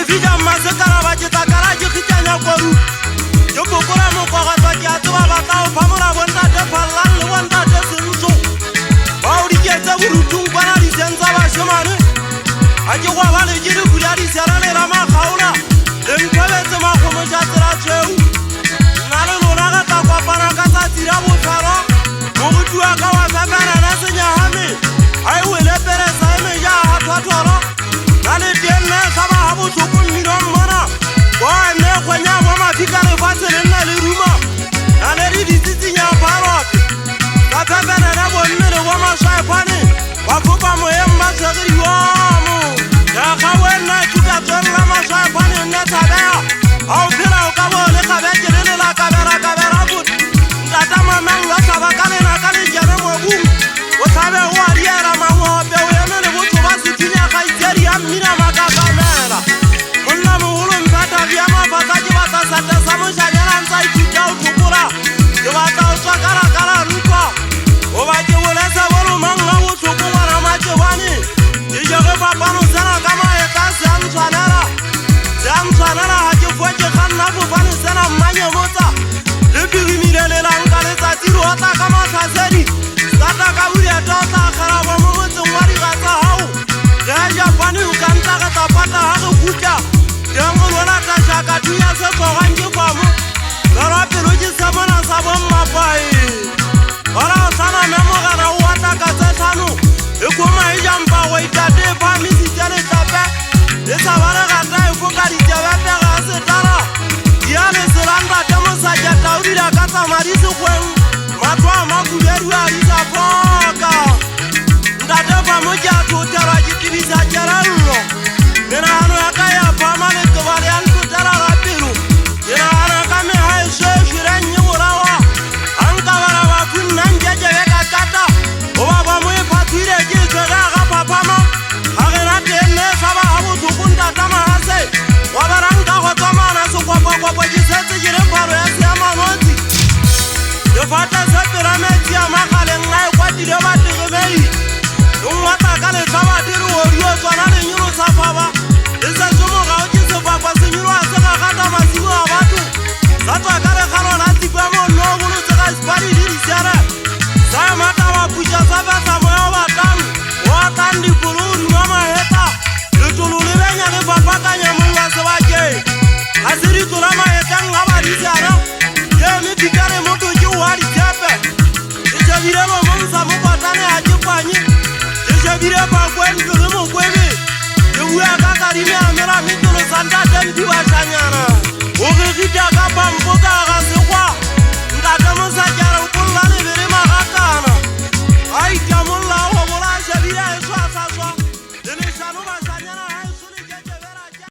fija mazekara bajeta karaji kitanya koru Joko kora mo kwa gata ya tuwa batao pamura wanda de falal wanda de sinzo Bauri kete burutung para lisenza ba shemane Aje kwa wale jiru kujari serane rama khauna Demkwele zema kumo jatira cheu Nale lona gata kwa pana kata tira bufaro Mogutu akawa pepere nese nyahame Ai wele pere saime ya hatwa toro Nale tienne kama habu chukun mirom mana Kwa ene kwenye wama fikare fatele nale ruma Nale ridi titi nyamparote Kapepere nebo nere wama shaipane Wakupa muemba shagiri wamu Ya kawena chuka tonla ma shaipane netabea Au pila ukabole kabeje nene la kabera bud Ndatama menga sabakale na kale jere mwabu Watabe wariera mawope Uyenene butu basi tinya kaiteri ya mina makakamera Muna muhulu mpata vyama pataji watasate samu shagera nzai kujia utukura Kiwata usakara kara rupa Uwaji uleze wulu manga utukuwa na majiwani Ijoge papanu sena kama ekasi ya mtwanera Zia mtwanera hajifueji khanafu fani sena manye muta Lipiri mirele langale zatiru hata kama sazeri Sata kaburi etota kharawa mumutu mwari gata hau Deja fani ukanta kata pata haku kucha Dengu wana tashaka tuya se kwa wanji famu Gara piruji semana sabon mapai Bara sana memo gara uwata kase tanu Ikuma ijamba waitade pa misi jene tape Isa bara gata ifukari jawete gase tara Yale silanda demo sajata urida kata marisi kwengu Matwa makuberu arisa foka Ndadepa moja tutara jitibisa jararulo Nina hanu yakaya pamale kubari anku tara rapiru Nina hanu kame haishe shirenyi urawa Anka warawa kunanjeje weka kata Uwa bamwe patire jiltega gapa pama Hagena tenne saba habu tukunda tama hase Wabaranga hotoma nasu kwa jisese jirefaro yasi ama noti Yofata sepira meti ya makale ngai kwa direba diremei Nungwata kale saba diru oriyo swanane nyuru safaba Isa sumo gauji sefapa sinyuru aseka kata masimu abatu Sato kale kalo nati kwa mo nogulu seka ispari diri siara Saya mata wapuja sabe samoyo watamu Watandi kuluri mama heta Lutulule nyane papaka nyamunga sewaje Asiri tulama heta ngabari siara Yemi pikare moto juwari tepe Jejabire mo mumsa mupatane ajipanyi Jejabire pa kwen kulumu kwebi Yewe akakarime amera mitulu sandate